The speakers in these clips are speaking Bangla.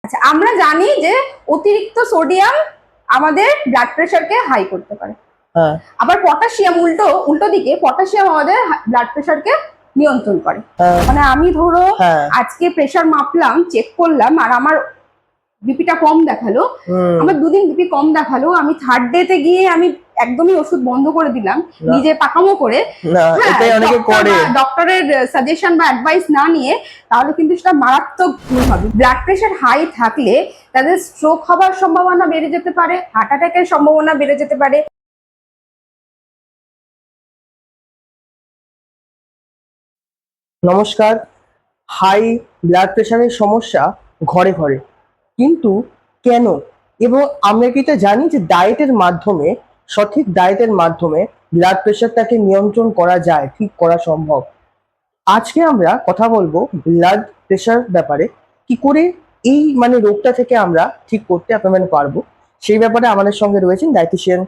আচ্ছা, আমরা জানি যে অতিরিক্ত সোডিয়াম আমাদের ব্লাড প্রেশারকে হাই করতে পারে। আবার পটাশিয়াম উল্টো দিকে পটাশিয়াম আমাদের ব্লাড প্রেশারকে নিয়ন্ত্রণ করে। মানে আমি ধরো আজকে প্রেশার মাপলাম, চেক করলাম, আর আমার বিপিটা কম দেখালো, আমার দুদিন বিপি কম দেখালো, আমি থার্ড ডে তে গিয়ে আমি একদমই ওষুধ বন্ধ করে দিলাম, নিজে পাকামো করে, ডক্টরের সাজেশন বা অ্যাডভাইস না নিয়ে, তাহলে কিন্তু সেটা মারাত্মক ভুল হবে। ব্লাড প্রেশার হাই থাকলে তাদের স্ট্রোক হওয়ার সম্ভাবনা বেড়ে যেতে পারে, হার্ট অ্যাটাকের সম্ভাবনা বেড়ে যেতে পারে। নমস্কার। হাই ব্লাড প্রেশারের সমস্যা ঘরে ঘরে, কিন্তু কেন? এবং আমরা কি এটা জানি যে ডায়েটের মাধ্যমে, সঠিক ডায়েটের মাধ্যমে ব্লাড প্রেশারটাকে নিয়ন্ত্রণ করা যায়, ঠিক করা সম্ভব। আজকে আমরা কথা বলবো ব্লাড প্রেশার ব্যাপারে, কি করে এই রোগটা থেকে আমরা ঠিক করতে পারবো, সেই ব্যাপারে আমাদের সঙ্গে রয়েছেন ডায়েটিশিয়ান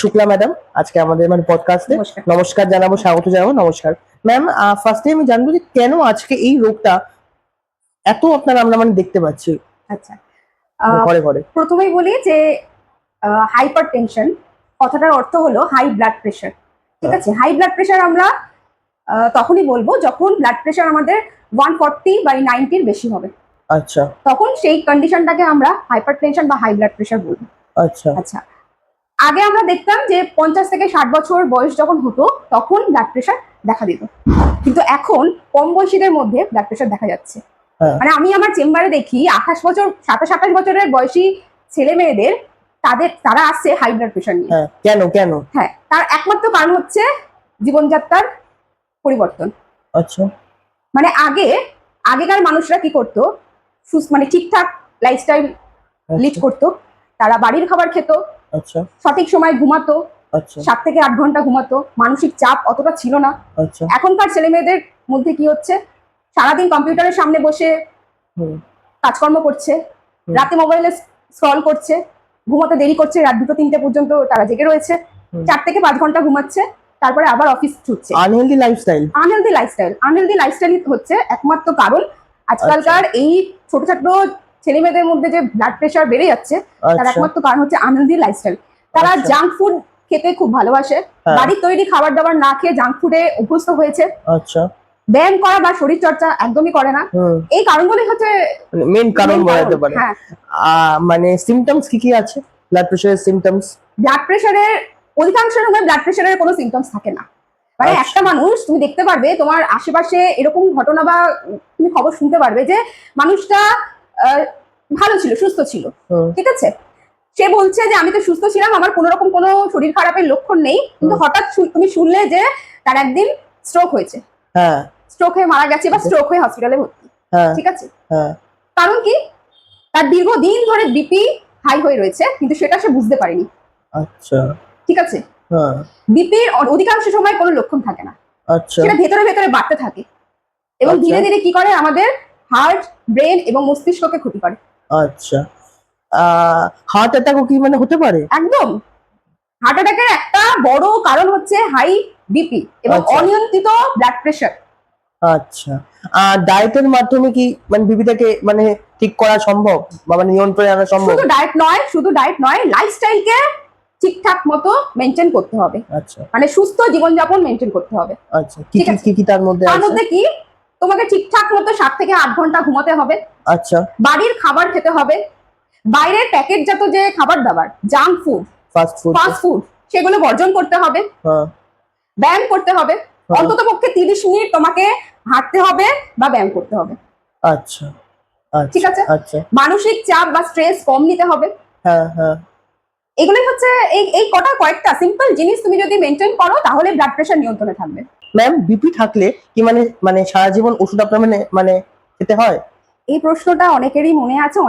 শুক্লা ম্যাডাম আজকে আমাদের পডকাস্টে। নমস্কার জানাবো, স্বাগত জানাবো। নমস্কার ম্যাম। ফার্স্টে আমি জানবো যে কেন আজকে এই রোগটা এত আমরা দেখতে পাচ্ছি। আচ্ছা, প্রথমেই বলি যে হাইপার টেনশন কথাটার অর্থ হলো হাই ব্লাড প্রেশার। ঠিক আছে, হাই ব্লাড প্রেশার আমরা তখনই বলবো যখন ব্লাড প্রেশার আমাদের 140/90 বেশি হবে। আচ্ছা, তখন সেই কন্ডিশনটাকে আমরা হাইপার টেনশন বা হাই ব্লাড প্রেশার বলবো। আচ্ছা আচ্ছা, আগে আমরা দেখতাম যে 50 থেকে 60 বছর বয়স যখন হতো তখন ব্লাড প্রেশার দেখা দিত, কিন্তু এখন কম বয়সীদের মধ্যে ব্লাড প্রেশার দেখা যাচ্ছে। মানে আমি আমার চেম্বারে দেখি 28 বছর 27-28 বছরের বয়সী ছেলে মেয়েদের তারা আসছে হাই ব্লাড প্রেশার নিয়ে। কেন কেন? হ্যাঁ, তার একমাত্র কারণ হচ্ছে জীবনযাত্রার পরিবর্তন। আচ্ছা, মানে আগেকার মানুষরা কি করতো, ঠিকঠাক লাইফস্টাইল লিড করতো, তারা বাড়ির খাবার খেত, আচ্ছা, সঠিক সময় ঘুমাতো, আচ্ছা 7 থেকে 8 ঘন্টা ঘুমাতো, মানসিক চাপ অতটা ছিল না। আচ্ছা, এখনকার ছেলে মেয়েদের মধ্যে কি হচ্ছে, সারাদিন কম্পিউটারের সামনে বসে কাজকর্ম করছে, রাতে মোবাইলে স্ক্রল করছে, ঘুমাতে দেরি করছে, রাত 2-3টে পর্যন্ত তারা জেগে রয়েছে, 4 থেকে 5 ঘন্টা ঘুমাচ্ছে, তারপরে আবার অফিস ছুটছে। আনহেলদি লাইফস্টাইল হচ্ছে একমাত্র কারণ আজকালকার এই ছোট ছোট ছেলে মেয়েদের মধ্যে যে ব্লাড প্রেশার বেড়ে যাচ্ছে, তার একমাত্র কারণ হচ্ছে আনহেলদি লাইফস্টাইল। তারা জাঙ্ক ফুড খেতে খুব ভালোবাসে, বাড়ির তৈরি খাবার দাবার না খেয়ে জাঙ্ক ফুডে অভ্যস্ত হয়েছে। আচ্ছা, ব্যায়াম করা বা শরীর চর্চা একদমই করে না। এই কারণগুলি হচ্ছে মেইন কারণ বলা যেতে পারে। সিমটমস কি আছে ব্লাড প্রেশারের? ব্লাড প্রেশারের অধিকাংশ সময় ব্লাড প্রেশারের কোনো সিমটমস থাকে না। মানে একটা মানুষ তুমি দেখতে পারবে, তোমার আশেপাশে এরকম ঘটনা বা তুমি খবর শুনতে পারবে যে মানুষটা ভালো ছিল, সুস্থ ছিল, ঠিক আছে, সে বলছে যে আমি তো সুস্থ ছিলাম, আমার কোনো রকম কোনো শরীর খারাপের লক্ষণ নেই, কিন্তু হঠাৎ তুমি শুনলে যে তার একদিন স্ট্রোক হয়েছে, স্ট্রোক হয়ে মারা গেছে বা স্ট্রোক হয়ে হসপিটালে ভর্তি। ঠিক আছে, কারণ কি, তার দীর্ঘদিন ধরে বিপি হাই হয়ে রয়েছে, কিন্তু সেটা সে বুঝতে পারেনি। আচ্ছা, ঠিক আছে, বিপির অধিকাংশ সময় কোনো লক্ষণ থাকে না, সেটা ভেতরে ভেতরে বাড়তে থাকে এবং ধীরে ধীরে কি করে, আমাদের হার্ট, ব্রেন এবং মস্তিষ্ককে ক্ষতি করে। আচ্ছা, হার্ট অ্যাটাকও কি হতে পারে? একদম, হার্ট অ্যাটাকের একটা বড় কারণ হচ্ছে হাই বিপি এবং অনিয়ন্ত্রিত ব্লাড প্রেশার। আচ্ছা, ডায়েটের মাধ্যমে কি বিপিটাকে ঠিক করা সম্ভব বা নিয়ন্ত্রণে আনা সম্ভব? শুধু ডায়েট নয়, লাইফস্টাইলকে ঠিকঠাক মতো মেনটেন করতে হবে। আচ্ছা, সুস্থ জীবনযাপন মেনটেন করতে হবে। আচ্ছা, কি তার মধ্যে কি, তোমাকে ঠিকঠাক মতো 7 থেকে 8 ঘন্টা ঘুমাতে হবে। আচ্ছা, বাড়ির খাবার খেতে হবে, বাইরের প্যাকেটজাত যে খাবার দাবার, জাঙ্ক ফুড, ফাস্ট ফুড সেগুলো বর্জন করতে হবে। ব্যায়াম করতে হবে, অন্তত পক্ষে 30 মিনিট তোমাকে হাঁটতে হবে বা ব্যায়াম করতে হবে। আচ্ছা, ঠিক আছে, মানসিক চাপ বা স্ট্রেস কম নিতে হবে। এগুলোই হচ্ছে এই কয়েকটা সিম্পল জিনিস তুমি যদি মেনটেন করো, তাহলে ব্লাড প্রেশার নিয়ন্ত্রণে থাকবে। ম্যাম, বিপি থাকলে কি সারা জীবন ওষুধ আপনার খেতে হয়? এই প্রশ্নটা অনেকেরই মনে আছে,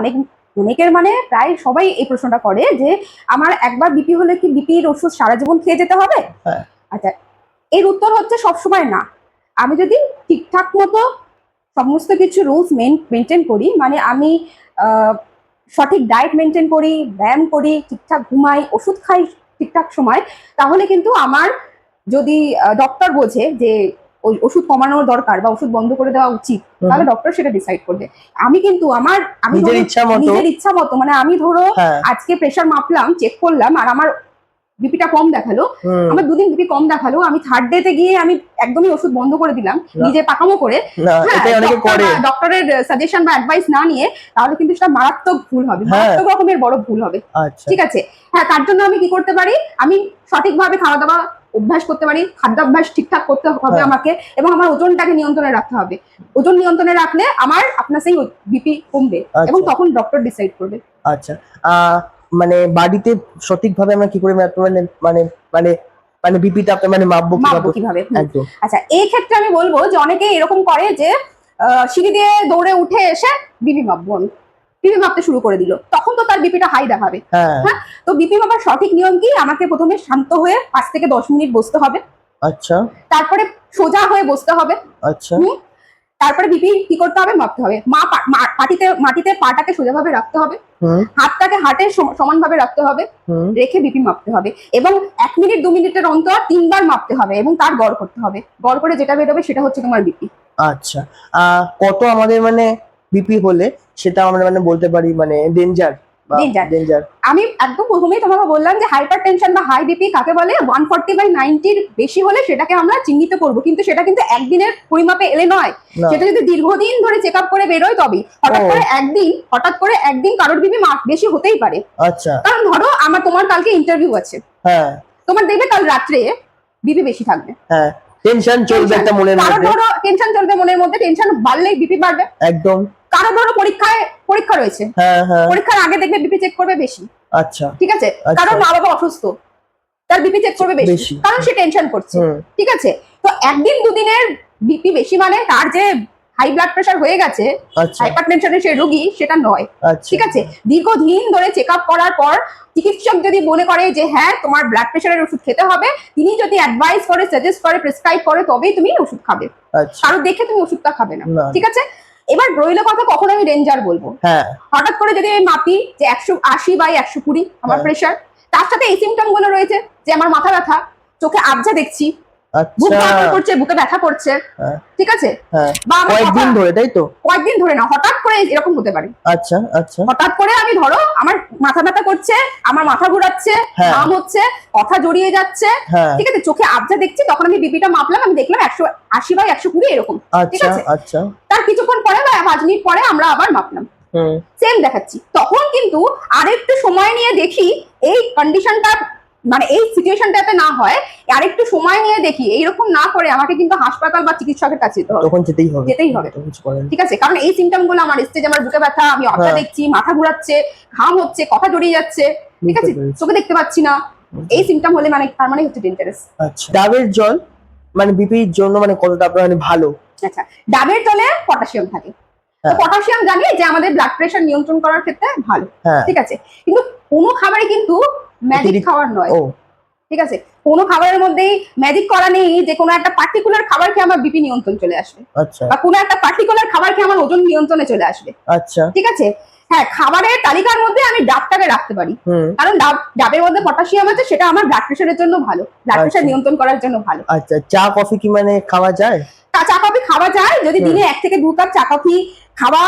অনেকের প্রায় সবাই এই প্রশ্নটা করে যে আমার একবার বিপি হলে কি বিপির ওষুধ সারা জীবন খেয়ে যেতে হবে? আচ্ছা, এর উত্তর হচ্ছে সবসময় না। আমি যদি ঠিকঠাক মতো সমস্ত কিছু রুলস মেনটেন করি, আমি সঠিক ডায়েট মেনটেন করি, ব্যায়াম করি, ঠিকঠাক ঘুমাই, ওষুধ খাই ঠিকঠাক সময়, তাহলে কিন্তু আমার, যদি ডক্টর বোঝে যে ওষুধ কমানোর দরকার বা ওষুধ বন্ধ করে দেওয়া উচিত, তাহলে ডক্টর সেটা ডিসাইড করবে। আমি কিন্তু আমি নিজের ইচ্ছা মতো মানে আমি ধরো হ্যাঁ। আজকে প্রেশার মাপলাম, চেক করলাম, আর আমার বিপিটা কম দেখালো, আমার 2 দিন বিপি কম দেখালো, আমি থার্ড ডেতে গিয়ে আমি একদমই ওষুধ বন্ধ করে দিলাম নিজে পাকামো করে, ডক্টরের সাজেশন বা অ্যাডভাইস না নিয়ে, তাহলে কিন্তু সেটা মারাত্মক ভুল হবে, মারাত্মক রকমের বড় ভুল হবে। ঠিক আছে, হ্যাঁ, তার জন্য আমি কি করতে পারি, আমি সঠিকভাবে খাওয়া দাওয়া অভ্যাস করতে পারি, খাদ্যাভ্যাস ঠিকঠাক করতে হবে আমাকে, এবং আমার ওজনটাকে নিয়ন্ত্রণে রাখতে হবে। ওজন নিয়ন্ত্রণে রাখলে আপনার সেই বিপি কমবে, এবং তখন ডক্টর ডিসাইড করবে। আচ্ছা, মানে বাড়িতে সঠিকভাবে আমরা কি করে মানে মানে মানে মানে বিপিটা মানে মাপবো কিভাবে? আচ্ছা, এই ক্ষেত্রে আমি বলবো যে অনেকে এরকম করে যে সিঁড়ি দিয়ে দৌড়ে উঠে এসে বিপি মাপবো, আমি বিপি মাপতে শুরু করে দিল, তখন তো তার বিপিটা হাই দেখাবে। হ্যাঁ, তো বিপি মাপার সঠিক নিয়ম কি? আমাকে প্রথমে শান্ত হয়ে 5 থেকে 10 মিনিট বসতে হবে। আচ্ছা। তারপরে সোজা হয়ে বসতে হবে। আচ্ছা। তারপরে বিপি কি করতে হবে? মাপতে হবে। মাটিতে পাটাকে সোজাভাবে রাখতে হবে, হাতটাকে হাটের সমানভাবে রাখতে হবে, রেখে বিপি মাপতে হবে, এবং 1 মিনিট 2 মিনিটের অন্তর 3 বার মাপতে হবে, এবং তার গড় করতে হবে। গড় করে যেটা বেরোবে সেটা হচ্ছে তোমার বিপি। আচ্ছা, কত আমাদের মানে বিপি হলে সেটা আমরা মানে বলতে পারি মানে ডেঞ্জার? আমি একদম প্রথমেই তোমাকে বললাম যে হাইপার টেনশন বা হাই বিপি কাকে বলে। 140/90 বেশি হলে সেটাকে আমরা চিহ্নিত করব, কিন্তু সেটা কিন্তু একদিনের পরিমাপে এলে নয়, সেটা যদি দীর্ঘদিন ধরে চেক আপ করে বেরোয় তবেই। হঠাৎ করে একদিন কারোর বিপি বেশি হতেই পারে। আচ্ছা, কারণ ধরো তোমার কালকে ইন্টারভিউ আছে, হ্যাঁ, তোমার দেখবে কাল রাত্রে বিপি বেশি থাকবে, হ্যাঁ, টেনশন চলবে একটা মনের মধ্যে, টেনশন চলবে মনের মধ্যে, টেনশন বাড়লেই বিপি বাড়বে একদম। কারো ধরো পরীক্ষা রয়েছে, পরীক্ষার আগে দেখবে বিপি চেক করবে বেশি। আচ্ছা, ঠিক আছে, কারণ মা বাবা অসুস্থ, তার বিপি চেক করবে বেশি, কারণ সে টেনশন করছে। ঠিক আছে, তো একদিন দুদিনের বিপি বেশি মানে তার যে হাই ব্লাড প্রেশার হয়ে গেছে, হাইপারটেনশনের সে রোগী, সেটা নয়। ঠিক আছে, দীর্ঘদিন ধরে চেক আপ করার পর চিকিৎসক যদি মনে করে যে হ্যাঁ তোমার ব্লাড প্রেশারের ওষুধ খেতে হবে, তিনি যদি অ্যাডভাইস করে, সাজেস্ট করে, প্রেসক্রাইব করে, তবেই তুমি ওষুধ খাবে, কারো দেখে তুমি ওষুধটা খাবে না। ঠিক আছে, এবার রইল কথা কখন আমি ডেঞ্জার বলবো। হঠাৎ করে যদি আমি মাপি যে 180/120 আমার প্রেশার, তার সাথে এই সিমটম গুলো রয়েছে যে আমার মাথা ব্যথা, চোখে আবজা দেখছি, বুক ধড়ফড় করছে, বুকে ব্যথা করছে, ঠিক আছে, বা কয়েকদিন ধরে, তাই তো, কয়েকদিন ধরে না, হঠাৎ করে এরকম হতে পারে। আচ্ছা আচ্ছা, হঠাৎ করে আমি ধরো আমার মাথা ব্যথা করছে, আমার মাথা ঘোরাচ্ছে, ঘাম হচ্ছে, কথা জড়িয়ে যাচ্ছে, ঠিক আছে, চোখে আবজা দেখছি, তখন আমি বিপিটা মাপলাম, আমি দেখলাম 180/120 এরকম। ঠিক আছে, আচ্ছা, তার কিছুক্ষণ পরে বা 5 মিনিট পরে আমরা আবার মাপলাম, সেম দেখাচ্ছি, তখন কিন্তু আরেকটু সময় নিয়ে দেখি এই কন্ডিশনটা মানে এই সিচুয়েশনটাতে না হয়, আরেকটু সময় নিয়ে দেখি, এইরকম না করে আমাকে কিন্তু হাসপাতাল বা চিকিৎসকের কাছে যেতেই হবে। ঠিক আছে, কারণ এই সিমটম গুলো আমার এসছে যে আমার বুকে ব্যথা, আমি অবজা দেখছি, মাথা ঘোরাচ্ছে, ঘাম হচ্ছে, কথা জড়িয়ে যাচ্ছে, ঠিক আছে, চোখে দেখতে পাচ্ছি না, এই সিমটম হলে মানে তার মানে হচ্ছে ডেঞ্জারাস। আচ্ছা, ডাবের জল মানে বিপির জন্য মানে কতটা মানে ভালো? আচ্ছা, ডাবের জলে পটাশিয়াম থাকে, তো পটাশিয়াম জানি যে আমাদের ব্লাড প্রেশার নিয়ন্ত্রণ করার ক্ষেত্রে ভালো। ঠিক আছে, কিন্তু কোনো খাবারে কিন্তু ম্যাজিক খাবার নয়। ঠিক আছে, কোনো খাবারের মধ্যেই ম্যাজিক করা নেই যে কোনো একটা পার্টিকুলার খাবার খেয়ে আমার বিপি নিয়ন্ত্রণ চলে আসবে, বা কোনো একটা পার্টিকুলার খাবার খেয়ে আমার ওজন নিয়ন্ত্রণে চলে আসবে। আচ্ছা, ঠিক আছে, হ্যাঁ, খাবারের তালিকার মধ্যে আমি ডাবটাকে রাখতে পারি, কারণ ডাবের মধ্যে পটাশিয়াম আছে, সেটা আমার ব্লাড প্রেশারের জন্য ভালো, ব্লাড প্রেশার নিয়ন্ত্রণ করার জন্য ভালো। আচ্ছা, চা কফি কি মানে খাওয়া যায়? চা কফি খাওয়া যায়, যদি দিনে 1 থেকে 2 কাপ চা কফি খাওয়া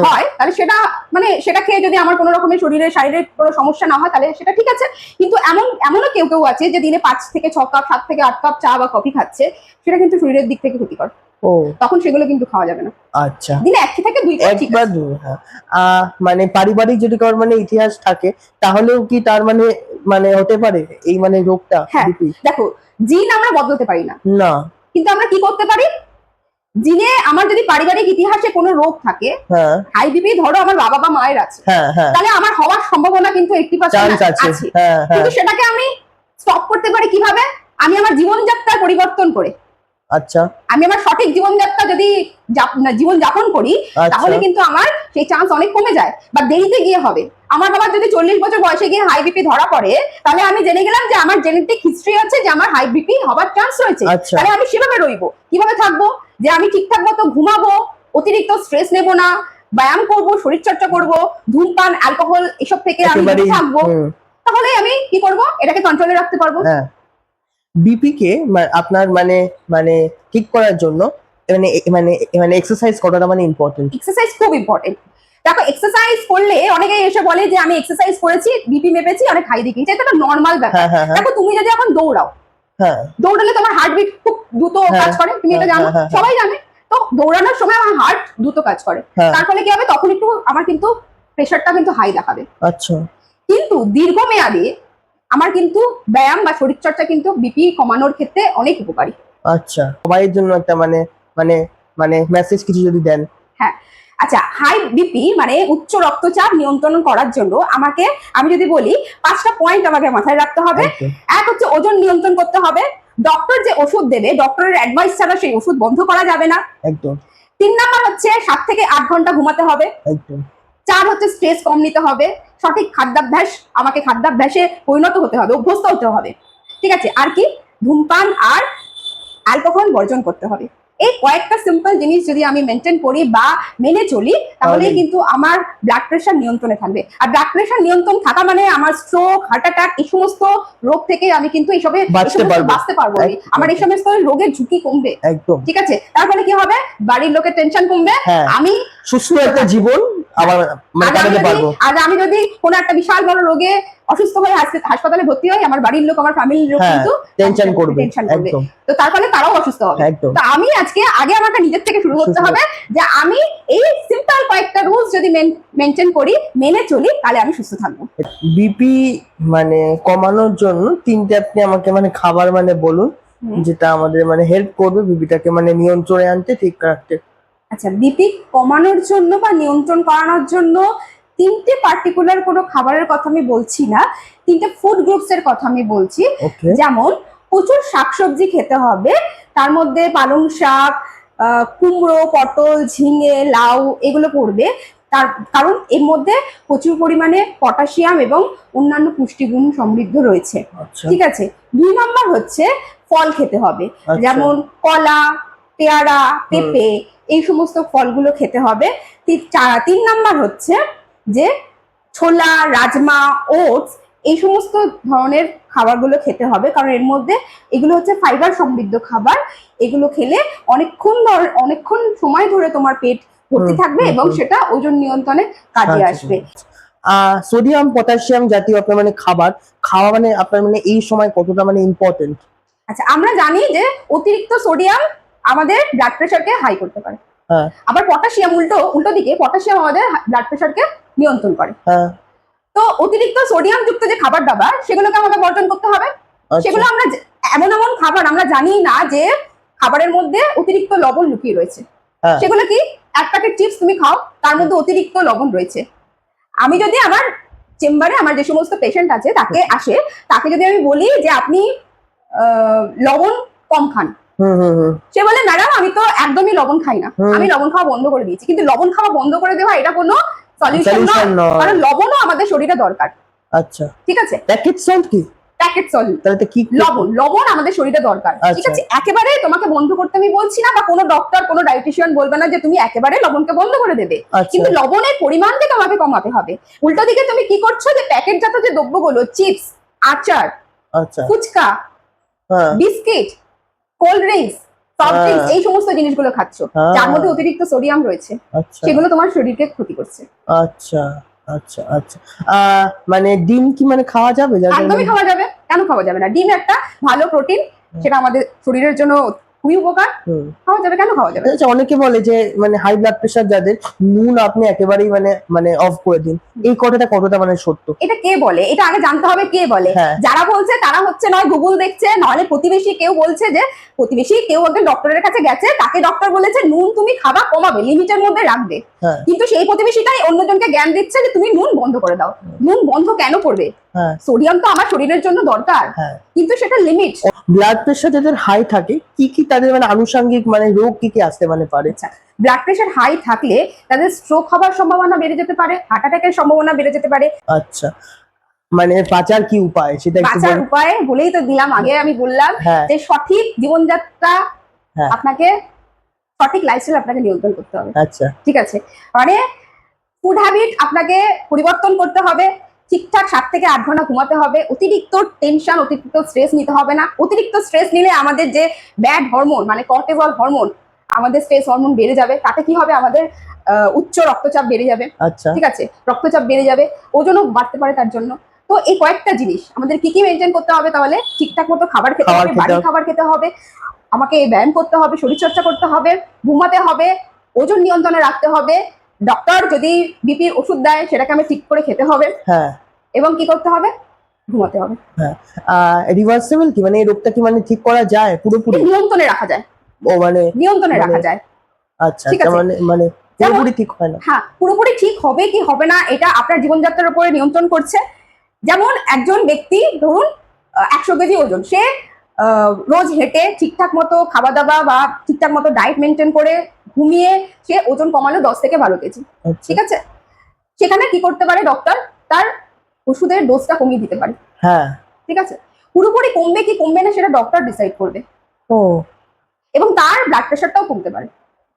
হয়, তাহলে সেটা খেয়ে যদি আমার কোনো রকমের শারীরিক কোনো সমস্যা না হয়, তাহলে সেটা ঠিক আছে। কিন্তু এমনও কেউ আছে যে দিনে 5 থেকে 6 কাপ, 7 থেকে 8 কাপ চা বা কফি খাচ্ছে, সেটা কিন্তু শরীরের দিক থেকে ক্ষতিকর, তখন সেগুলো কিন্তু খাওয়া যাবে না। আচ্ছা, দিনে 1 থেকে 2 কাপ ঠিক আছে। মানে পারিবারিক যদি কারোর মানে ইতিহাস থাকে, তাহলেও কি তার মানে হতে পারে এই মানে রোগটা? হ্যাঁ, দেখো, জিন আমরা বদলাতে পারি না, কিন্তু আমরা কি করতে পারি, জিনে আমার যদি পারিবারিক ইতিহাসে কোনো রোগ থাকে, হাই বিপি ধরো আমার বাবা বা মায়ের আছে, তাহলে আমার হওয়ার সম্ভাবনা কিন্তু 80% আছে, কিন্তু সেটাকে আমি স্টপ করতে পারি কিভাবে? আমি আমার জীবনযাত্রা পরিবর্তন করে, আচ্ছা, আমি আমার সঠিক জীবনযাত্রা যদি জীবনযাপন করি, তাহলে কিন্তু আমার সেই চান্স অনেক কমে যায়, বা দেরিতে গিয়ে হবে। আমার বাবার যদি 40 বছর বয়সে গিয়ে হাই বিপি ধরা পড়ে, তাহলে আমি জেনে গেলাম যে আমার জেনেটিক হিস্ট্রি আছে যে আমার হাই বিপি হবার চান্স রয়েছে, তাহলে আমি সেভাবে রইবো। কিভাবে থাকবো? যে আমি ঠিকঠাক মতো ঘুমাবো, অতিরিক্ত স্ট্রেস নেব না, ব্যায়াম করব, শরীরচর্চা করব, ধূমপান, অ্যালকোহল এসব থেকে আমি দূরে থাকবো, তাহলে আমি কি করব? এটাকে কন্ট্রোলে রাখতে পারবো। বিপি কে আপনার মানে মানে ঠিক করার জন্য মানে মানে মানে এক্সারসাইজ করাটা মানে ইম্পর্টেন্ট? এক্সারসাইজ খুব ইম্পর্টেন্ট। দেখো এক্সারসাইজ করলে অনেকেই এসে বলে যে আমি এক্সারসাইজ করেছি, বিপি মেপেছি, অনেক হাই দেখিয়েছি, এটা একটা নর্মাল ব্যাপার। হ্যাঁ হ্যাঁ হ্যাঁ দেখো তুমি যদি এখন দৌড়াও, হ্যাঁ দৌড়ালে তোমার হার্টবিট খুব দ্রুত হ্যাঁ, কাজ করে, তুমি এটা হ্যাঁ, জানো, হ্যাঁ, হ্যাঁ। সবাই জানে। তো দৌড়ানোর সময় আমার হার্ট দ্রুত কাজ করে, হ্যাঁ। তার ফলে কি হবে, তখন একটু আমার কিন্তু প্রেশারটা কিন্তু হাই দেখাবে। আচ্ছা কিন্তু দীর্ঘমেয়াদে আমার কিন্তু ব্যায়াম বা শরীরচর্চা কিন্তু বিপি কমানোর ক্ষেত্রে অনেক উপকারী। আচ্ছা, সবাইয়ের জন্য একটা মানে মানে মানে মেসেজ কিছু যদি দেন। হ্যাঁ, আচ্ছা, হাই বিপি মানে উচ্চ রক্তচাপ নিয়ন্ত্রণ করার জন্য আমাকে, আমি যদি বলি 5টা পয়েন্ট আমাকে মাথায় রাখতে হবে। একদম। এক হচ্ছে ওজন নিয়ন্ত্রণ করতে হবে, ডক্টর যে ওষুধ দেবে ডক্টরের অ্যাডভাইস ছাড়া সেই ওষুধ বন্ধ করা যাবে না। একদম 3 নাম্বার হচ্ছে 7 থেকে 8 ঘন্টা ঘুমাতে হবে। একদম 4 হচ্ছে স্ট্রেস কম নিতে হবে। সঠিক খাদ্যাভ্যাস, আমাকে খাদ্যাভ্যাসে পরিণত হতে হবে, অভ্যস্ত হতে হবে। ঠিক আছে, আর কি, ধূমপান আর অ্যালকোহল বর্জন করতে হবে। এই কয়েকটা সিম্পল জিনিস যদি আমি মেনটেন করি বা মেনে চলি, তাহলে তাহলেই। কিন্তু আমার ব্লাড প্রেশার নিয়ন্ত্রণে থাকবে। আর ব্লাড প্রেশার নিয়ন্ত্রণ থাকা মানে আমার স্ট্রোক, হার্ট অ্যাটাক, এই সমস্ত রোগ থেকে আমি কিন্তু বাঁচতে পারবো। বাঁচতে পারবো। একদম। আমার এই সমস্ত রোগের ঝুঁকি কমবে। একদম ঠিক আছে, তার ফলে কি হবে, বাড়ির লোকের টেনশন কমবে, হ্যাঁ। আমি সুস্থ একটা জীবন আবার মানে কাটাতে পারবো। আজ আমি যদি কোনো একটা বিশাল বড় রোগে অসুস্থ হয়ে হাসপাতালে ভর্তি হয়, আমার বাড়ির লোক, আমার ফ্যামিলির লোক হ্যাঁ, কিন্তু টেনশন করবে। টেনশন করবে। একদম। তো তার ফলে তারাও অসুস্থ হবে। একদম। তো আমি আগে আমাকে নিজের থেকে শুরু করতে সুস্থ। হবে, যে আমি এই সিম্পল কয়েকটা রুলস যদি মেনটেন করি, মেনে চলি, তাহলে আমি সুস্থ থাকবো। বিপি মানে কমানোর জন্য 3টে আপনি আমাকে মানে খাবার মানে বলুন, যেটা আমাদের মানে হেল্প করবে বিপিটাকে মানে নিয়ন্ত্রণে আনতে, ঠিক রাখতে। আচ্ছা, বিপি কমানোর জন্য বা নিয়ন্ত্রণ করানোর জন্য 3টে পার্টিকুলার কোনো খাবারের কথা আমি বলছি না, 3টে ফুড গ্রুপস এর কথা আমি বলছি। ওকে। যেমন প্রচুর শাকসবজি খেতে হবে, তার মধ্যে পালং শাক, কুমড়ো, পটল, ঝিঙে, লাউ এগুলো পড়বে। তার কারণ এর মধ্যে প্রচুর পরিমাণে পটাশিয়াম এবং অন্যান্য পুষ্টিগুণ সমৃদ্ধ রয়েছে। আচ্ছা ঠিক আছে, 2 নম্বর হচ্ছে ফল খেতে হবে, আচ্ছা। যেমন কলা, পেয়ারা, পেঁপে, এই সমস্ত ফলগুলো খেতে হবে। 3 নাম্বার হচ্ছে যে ছোলা, রাজমা, ওটস, এই সমস্ত ধরনের খাবারগুলো খেতে হবে, কারণ এর মধ্যে এগুলো হচ্ছে ফাইবার সমৃদ্ধ খাবার। এগুলো খেলে অনেকক্ষণ সময় ধরে তোমার পেট ভর্তি থাকবে এবং সেটা ওজন নিয়ন্ত্রণে কাজে আসবে। সোডিয়াম পটাশিয়াম জাতীয় আপনার মানে খাওয়া মানে আপনার মানে এই সময় কতটা মানে ইম্পর্টেন্ট? আচ্ছা, আমরা জানি যে অতিরিক্ত সোডিয়াম আমাদের ব্লাড প্রেশারকে হাই করতে পারে। হ্যাঁ আবার পটাশিয়াম উল্টো দিকে, পটাশিয়াম আমাদের ব্লাড প্রেশারকে নিয়ন্ত্রণ করে। হ্যাঁ। তো অতিরিক্ত সোডিয়াম যুক্ত যে খাবার দাবার, সেগুলোকে আমাকে বর্জন করতে হবে। আচ্ছা। সেগুলো আমরা এমন খাবার আমরা জানি না যে খাবারের মধ্যে অতিরিক্ত লবণ লুকিয়ে রয়েছে। হ্যাঁ। সেগুলো কি, এক প্যাকেট চিপস তুমি খাও, তার মধ্যে অতিরিক্ত লবণ রয়েছে। আমি যদি আমার চেম্বারে আমার যে সমস্ত পেশেন্ট আছে তাকে যদি আমি বলি যে আপনি লবণ কম খান, সে বলে ম্যাডাম আমি তো একদমই লবণ খাই না, আমি লবণ খাওয়া বন্ধ করে দিয়েছি। কিন্তু লবণ খাওয়া বন্ধ করে দেওয়া এটা কোনো সলিউশন নয়, কারণ লবণও আমাদের শরীরে দরকার। আচ্ছা, ঠিক আছে। প্যাকেট সল্ট কি? প্যাকেট সল্ট, তাহলে কি লবণ আমাদের শরীরে দরকার। ঠিক আছে, একেবারে তোমাকে বন্ধ করতে আমি বলছি না, বা কোনো ডক্টর, কোনো ডায়েটিশিয়ান বলবে না যে তুমি একেবারে লবণকে বন্ধ করে দেবে। কিন্তু লবণের পরিমাণকে তোমাকে কমাতে হবে। উল্টো দিকে তুমি কি করছো, যে প্যাকেটজাত যে দ্রব্যগুলো, চিপস, আচার, fuchka, biscuit, cold drinks, soft drinks, এই সমস্ত জিনিসগুলো খাচ্ছ, যার মধ্যে অতিরিক্ত সোডিয়াম রয়েছে, সেগুলো তোমার শরীরকে ক্ষতি করছে। আচ্ছা আচ্ছা আচ্ছা। মানে ডিম কি মানে খাওয়া যাবে? একদমই খাওয়া যাবে, কেন খাওয়া যাবে না? ডিম একটা ভালো প্রোটিন, সেটা আমাদের শরীরের জন্য খুবই উপকার, খাওয়া যাবে, কেন খাওয়া যাবে? আচ্ছা, অনেকে বলে যে মানে হাই ব্লাড প্রেশার যাদের, নুন আপনি একেবারেই মানে অফ করে দিন, এই কথাটা কতটা মানে সত্য? এটা কে বলে, এটা আগে জানতে হবে কে বলে। যারা বলছে তারা হচ্ছে নয় গুগল দেখছে, নয় প্রতিবেশী কেউ বলছে, যে প্রতিবেশী কেউ একজন ডক্টরের কাছে গেছে, তাকে ডক্টর বলেছে নুন তুমি খাবা কমাবে, লিমিটের মধ্যে রাখবে। কিন্তু সেই প্রতিবেশীটাই অন্যজনকে জ্ঞান দিচ্ছে যে তুমি নুন বন্ধ করে দাও। নুন বন্ধ কেন করবে? সোডিয়াম তো আমার শরীরের জন্য দরকার, কিন্তু সেটা লিমিট। ব্লাড প্রেশার যাদের হাই থাকে, কি তাদের মানে আনুষঙ্গিক মানে রোগ কি আসতে মানে পারে? ব্লাড প্রেশার হাই থাকলে তাদের স্ট্রোক হওয়ার সম্ভাবনা বেড়ে যেতে পারে, হার্ট অ্যাটাকের সম্ভাবনা বেড়ে যেতে পারে। আচ্ছা, মানে বাঁচার কি উপায় সেটা একটু বাঁচার উপায় বলেই তো দিলাম, আগে আমি বললাম যে সঠিক জীবনযাত্রা, আপনাকে সঠিক লাইফস্টাইল আপনাকে নিয়ন্ত্রণ করতে হবে। আচ্ছা, ঠিক আছে, মানে ফুড হ্যাবিট আপনাকে পরিবর্তন করতে হবে। ঠিকঠাক 7 থেকে 8 ঘন্টা ঘুমাতে হবে, অতিরিক্ত টেনশন অতিরিক্ত স্ট্রেস নিতে হবে না। অতিরিক্ত স্ট্রেস নিলে আমাদের যে ব্যাড হরমোন মানে কর্টিসল হরমোন, আমাদের স্ট্রেস হরমোন বেড়ে যাবে, তাতে কি হবে আমাদের উচ্চ রক্তচাপ বেড়ে যাবে। আচ্ছা ঠিক আছে, রক্তচাপ বেড়ে যাবে, ওজনও বাড়তে পারে তার জন্য। তো এই কয়েকটা জিনিস আমাদের কি কি মেনটেন করতে হবে, তাহলে ঠিকঠাক মতো খাবার খেতে হবে, বাড়ির খাবার খেতে হবে, আমাকে ব্যায়াম করতে হবে, শরীরচর্চা করতে হবে, ঘুমাতে হবে, ওজন নিয়ন্ত্রণে রাখতে হবে, ডক্টর যদি বিপির ওষুধ দেয় সেটাকে আমি ঠিক করে খেতে হবে, হ্যাঁ এবং কি করতে হবে, ঘুমাতে হবে। হ্যাঁ রিভার্সেবল কি মানে এই রোগটা কি মানে ঠিক করা যায় পুরোপুরি? নিয়ন্ত্রণে রাখা যায়, ও মানে নিয়ন্ত্রণে রাখা যায়। আচ্ছা ঠিক আচ্ছা, আছে। মানে মানে পুরোপুরি ঠিক হয় না। হ্যাঁ, পুরোপুরি ঠিক হবে কি হবে না এটা আপনার জীবনযাত্রার উপরে নিয়ন্ত্রণ করছে। যেমন একজন ব্যক্তি ধরুন 100 কেজি ওজন, সে রোজ হেঁটে ঠিকঠাক মতো খাওয়া দাওয়া বা ঠিকঠাক মতো ডায়েট মেনটেন করে ঘুমিয়ে সে ওজন কমালো 10 থেকে 12 কেজি। আচ্ছা, ঠিক আছে, সেখানে কি করতে পারে ডক্টর, তার ওষুধের ডোজটা কমিয়ে দিতে পারে। হ্যাঁ ঠিক আছে, পুরোপুরি কমবে কি কমবে না সেটা ডক্টর ডিসাইড করবে, ও এবং তার ব্লাড প্রেশারটাও কমতে পারে।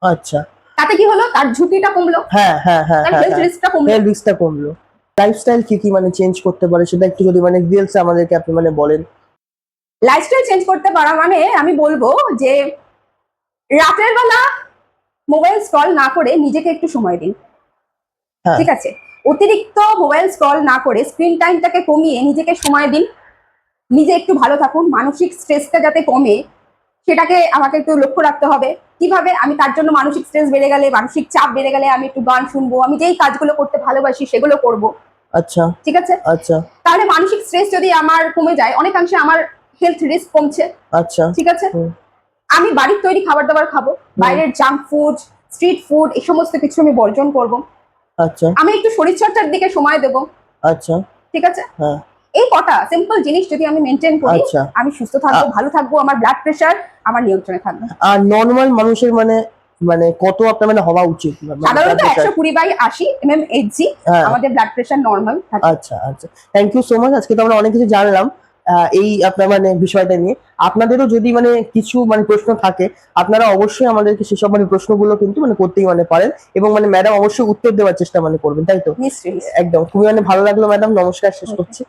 আচ্ছা, তাতে কি হলো, তার ঝুঁকিটা কমলো, হ্যাঁ হ্যাঁ হ্যাঁ তার হ্যাঁ হেলথ রিস্কটা কমলো। হেলথ রিস্কটা কমলো। লাইফস্টাইল কি কি মানে চেঞ্জ করতে পারে সেটা একটু যদি মানে ডিটেলস আমাদেরকে আপনি মানে বলেন। লাইফস্টাইল চেঞ্জ করতে পারা মানে আমি বলবো যে রাতের বেলা মোবাইল স্ক্রল না করে নিজেকে একটু সময় দিন। হ্যাঁ ঠিক আছে, অতিরিক্ত মোবাইল স্ক্রল না করে স্ক্রিন টাইমটাকে কমিয়ে নিজেকে সময় দিন, নিজে একটু ভালো থাকুন, মানসিক স্ট্রেসটা যাতে কমে সেটাকে আমাকে একটু লক্ষ্য রাখতে হবে। কিভাবে, আমি তার জন্য মানসিক স্ট্রেস বেড়ে গেলে, মানসিক চাপ বেড়ে গেলে আমি একটু গান শুনবো, আমি যেই কাজগুলো করতে ভালোবাসি সেগুলো করব। আচ্ছা ঠিক আছে, আচ্ছা তাহলে মানসিক স্ট্রেস যদি আমার কমে যায়, অনেকাংশে আমার হেলথ রিস্ক কমছে। আচ্ছা ঠিক আছে, হুম, আমি বাড়ির তৈরি খাবার দাবার খাবো, বাইরের জাঙ্ক ফুড, স্ট্রিট ফুড এই সমস্ত কিছু আমি বর্জন করব। আচ্ছা আমি একটু শরীরচর্চার দিকে সময় দেব। আচ্ছা ঠিক আছে, হ্যাঁ এই কটা সিম্পল জিনিস যদি আমি মেনটেন করি, আচ্ছা। আমি সুস্থ থাকবো, ভালো থাকবো, আমার ব্লাড প্রেশার আমার নিয়ন্ত্রণে থাকবে। আর নর্মাল মানুষের মানে মানে কত আপনার মানে হওয়া উচিত মানে সাধারণত blood pressure? 120/80 mmHg হ্যাঁ। আমাদের ব্লাড প্রেশার নর্মাল থাকে। আচ্ছা আচ্ছা, থ্যাংক ইউ সো মাচ। আজকে তো আমরা অনেক কিছু জানলাম এই আপনার মানে বিষয়টা নিয়ে। আপনাদেরও যদি মানে কিছু মানে প্রশ্ন থাকে আপনারা অবশ্যই আমাদেরকে সেসব মানে প্রশ্নগুলো কিন্তু মানে করতেই মানে পারেন, এবং মানে ম্যাডাম অবশ্যই উত্তর দেওয়ার চেষ্টা মানে করবেন, তাই তো? নিশ্চয়ই। একদম, খুবই মানে ভালো লাগলো ম্যাডাম, নমস্কার, শেষ করছি।